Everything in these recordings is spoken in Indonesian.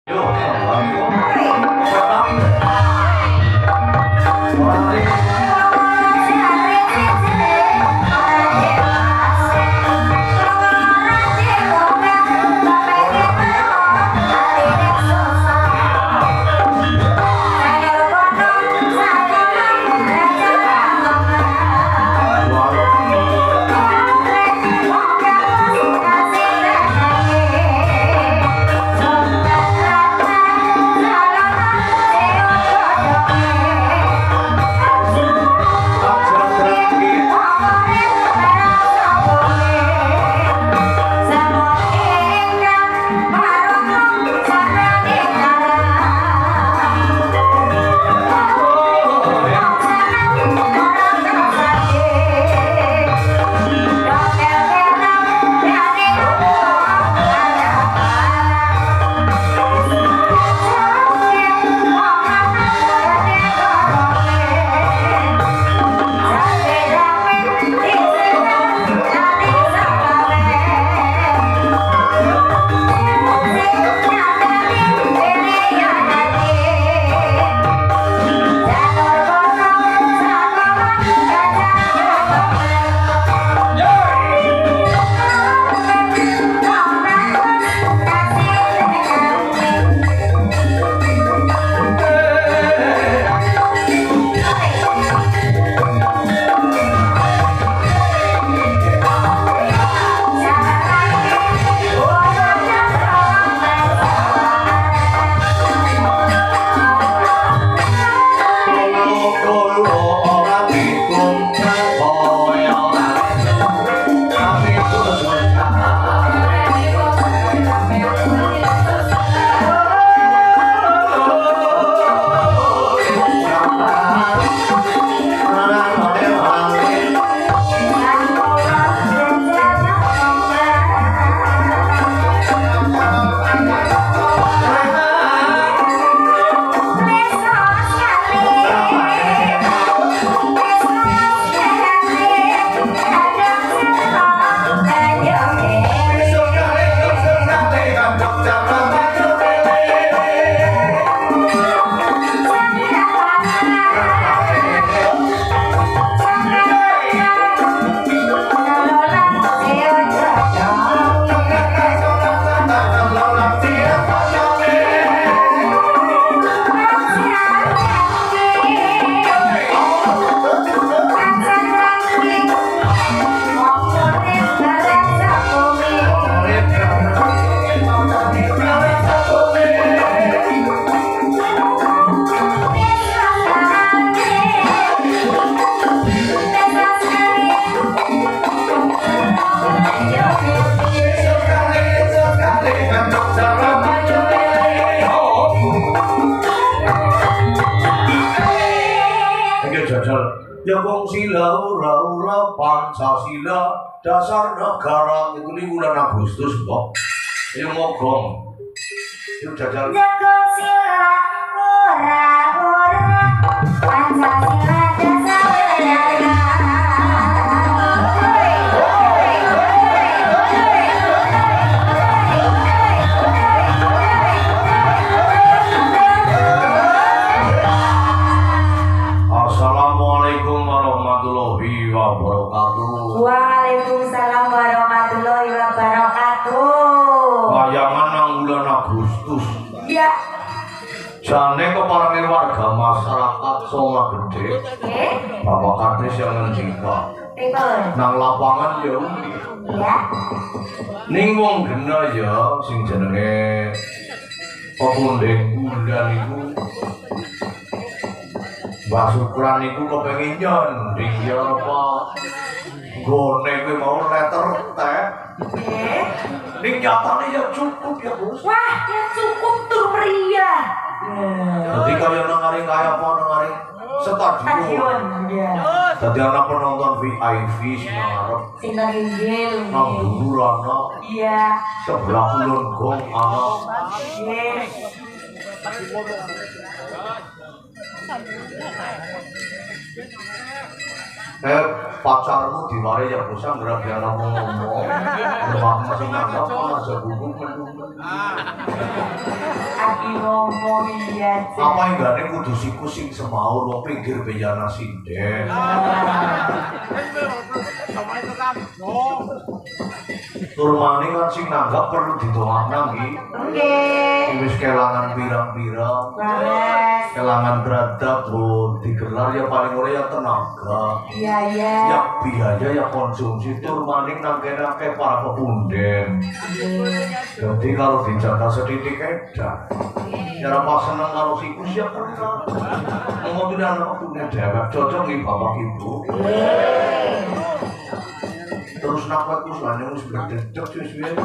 Ya wong sila ora Pancasila dasar negara itu di bulan Agustus kok. Ya mogong. Yuk jajal. Jago sila ora Pancasila dasar negara. Assalamualaikum warahmatullahi wabarakatuh. Waalaikumsalam warahmatullahi wabarakatuh. Bayangan nang bulan Agustus. Ya. Jane keparengin warga masyarakat Songa Gede. Bapak Kadis yang ngendika. Nang lapangan ya. Ya. Ning wong gena ya sing jenenge Pepundhen Bulan iku. Mbah Sukran iku kepengin nyanding ya apa. Gone kuwi mau letter teh. Ning nyatane ya cukup ya, Bos. Wah, ya cukup tur meriah. Jadi kaya nang kaya apa nang stadion. Ya. Dadi ana penonton VIP sing ngarep. Sinten inggil. Nang dhuwur ana. Iya. Sebelah kulon gong ana. Yes. Pacarmu diware ya bisa ngerak dia ngomong. Rumah masih nangkap aja buku. ngomong iya. Apa enggak nih kudu siku sing semaur lo pinggir bejana sinden. Turmane kan sing nanggap perlu ditolak ngi. Oke. Wis kelangan pirang-pirang. Laras. Kelangan beradab pun digelar ya paling ora ya tenaga. Iya iya. Ya biaya ya konsumsi turmane nangke-nangke para pepunden. Jadi kalau dijaga sedikit edan. Ya apa seneng kalau siku siap pernah. Ngomong tidak anak punya dewek cocok nih bapak ibu. Terus nak kus lanjut wis bledek wis wis.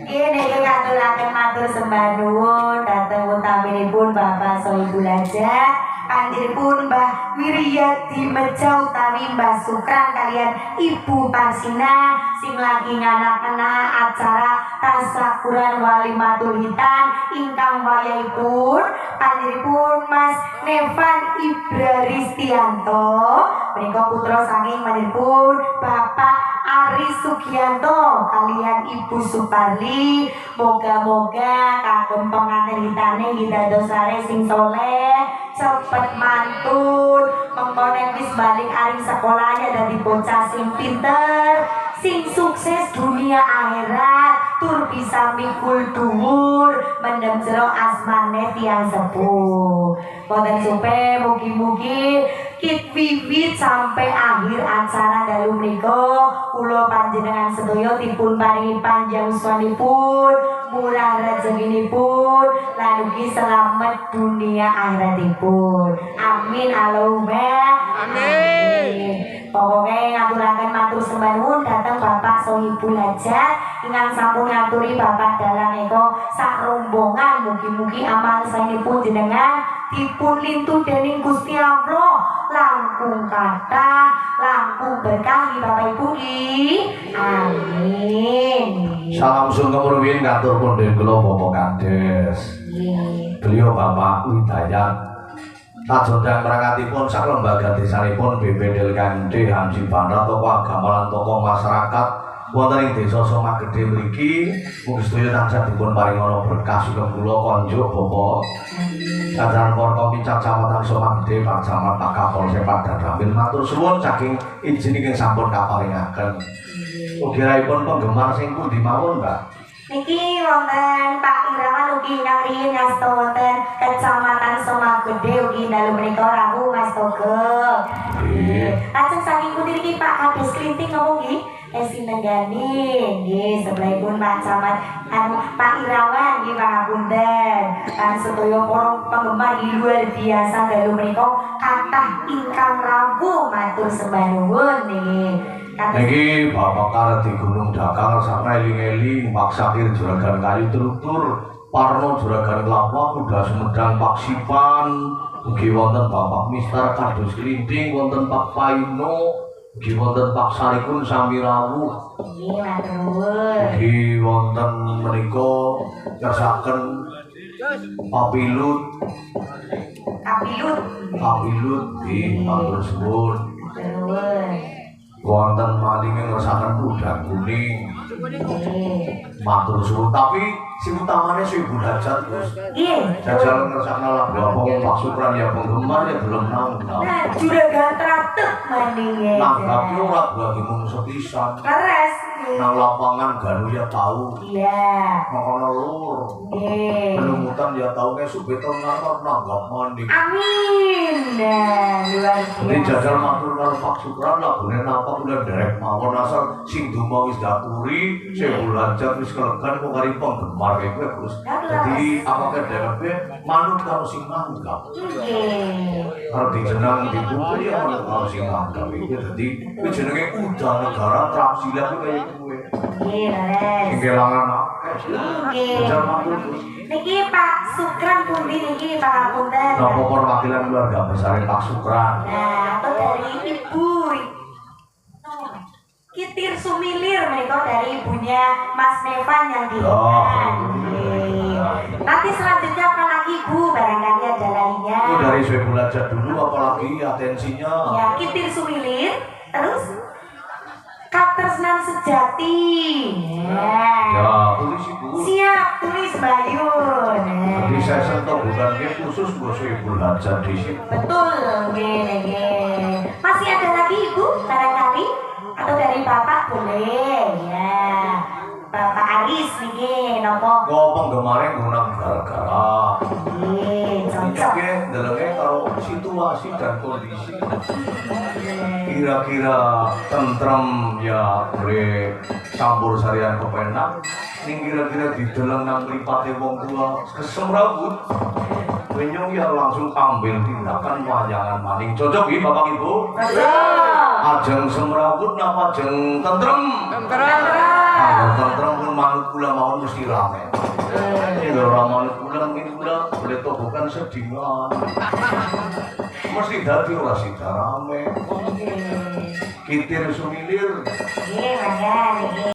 Ini katulaken matur sembah nuwun dhateng utaminipun Bapak Sohibul Hajat, panjenenganipun Mbah Wiryadi Meja utawi Mbah Sukran kalian Ibu Parsina sing lagi nganakna acara tasyakuran walimatul hitan ingkang wayahipun panjenenganipun Mas Nevan Ibraristianto menika putra saking panjenenganipun Bapak Ari Sugianto kalian Ibu Suparli, moga-moga kagem pengantin hitane dados lare sing soleh, cepet mantun, mengkonen wis balik aring sekolahnya dadi bocah sing pinter, sing sukses dunia akhirat, tur bisa mikul dhuwur, mendem jero asmane tiyang sepuh. Wonten supe mugi-mugi kit wiwit sampai akhir acara dalu menika kula panjenengan sedaya dipun paringi panjang uswanipun, murah rezekinipun, lan ugi selamat dunia akhiratipun. Amin Allahumma amin. Pokoknya ngaturaken matur sembah nuwun dhateng Bapak Sohibul Hajat ingkang sampun ngaturi Bapak dalang eko sak rombongan mugi-mugi amal saenipun jenengan dipun lintu dening Gusti Allah langkung kathah langkung berkah Bapak Ibu amin. Salam sungkem rumiyin ngatur pundhen kula Bapak Kades. Beliau Bapak Widayat Tajodang perangkatipun sak lembaga desanipun BPD Kanthi Hansi Bandar tokoh agama lan tokoh masyarakat wonten ing Desa Somah Gedhe mriki mugi sedaya tansah dipun paringana berkah sugeng kula konjuk Bapak jajaran Forkopimda Kecamatan Somah Gedhe Pak Camat Pak Kapolsek Pak Dadamil matur suwun saking izin ingkang sampun kaparingaken. Ugi-raipun penggemar sing pundi mawon, Mbak? Niki wonten Pak Irawan ugi ingkang riyin ngasta wonten Kecamatan Somah Gedhe ugi dalu menika rawuh Mas Togo. Lajeng saking pundi niki Pak Kades Klinting ngomong nggih sinten gani nggih sebelahipun Pak Camat Pak Irawan nggih pangapunten. Lan sedaya para penggemar luar biasa dalu menika kathah ingkang rawuh matur sembah nuwun nggih. Niki Bapak Kardi Gunung Dakar sampai eling-eling Pak Sakir Juragan Kayu Teruktur Parno Juragan Kelapa Kuda Sumedang Pak Sipan ugi wonten Bapak Mister Kades Klinting wonten Pak Paino ugi wonten Pak Sarikun sami rawuh nggih matur nuwun ugi wonten menika ngersaken Papilut nggih matur suwun wonten malinge ngersaken kuda kuning matur suwun tapi sing utamane Sohibul Hajat Gus jajal ngersakna lagu apa Pak Supran ya penggemar ya belum nanggap nah juragan tratep maninge nanggap yo ora bagi mung sepisan leres nang lapangan ganu ya tahu iya ngono lur penumutan ya tahu nesuk beton ngarep nanggap mandi amin nah luar jadi biasa jajal matur karo Pak Supran lagune napa udah derek mawon asal sing donga wis daturi Sohibul Hajat wis kelegan kok kari penggemar kowe Gus dadi apake dhewe manut karo sing nanggap kalau dijenang dipupuri ya manut karo sing nanggap iki dadi kuwi jenenge kuda negara trapsila kuwi kaya kowe sing kelangan jajal matur niki Pak Sukran pundi niki Pak Apunten napa perwakilan keluarga besar Pak Sukran nah atau dari Ibu Kitir Sumilir mereka dari ibunya Mas Nevan yang di nanti selanjutnya apa lagi Bu barangkali ada lainnya itu dari Sohibul Hajat dulu apalagi atensinya ya Kitir Sumilir terus Kater tresnan sejati. Ya, tulis ibu. Siap tulis Bayun. Jadi saya sentuh bukan khusus bos ibu belajar di sini. Betul, nggih. Masih ada lagi Ibu barangkali atau dari Bapak boleh ya. Bapak Aris niki nopo? Ngomong kemarin gunang gara-gara. Nggih, cocok. Oke, dalamnya kalau situasi dan kondisi kira-kira tentrem ya boleh campur sarian kepenak. Ning kira-kira di dalam nang mripate wong tua kesemrawut. Benyong ya langsung ambil tindakan wayangan maning. Cocok iki Bapak Ibu? Cocok. Ajeng semrawut napa ajeng tentrem? Tentrem. Tentrem pun manut kula mawon mesti rame. Ini ora manut kula ngene kula boleh tobokan sedingan. Mesti dadi ora sida rame. Kitir sumilir. Nggih, mangga niki.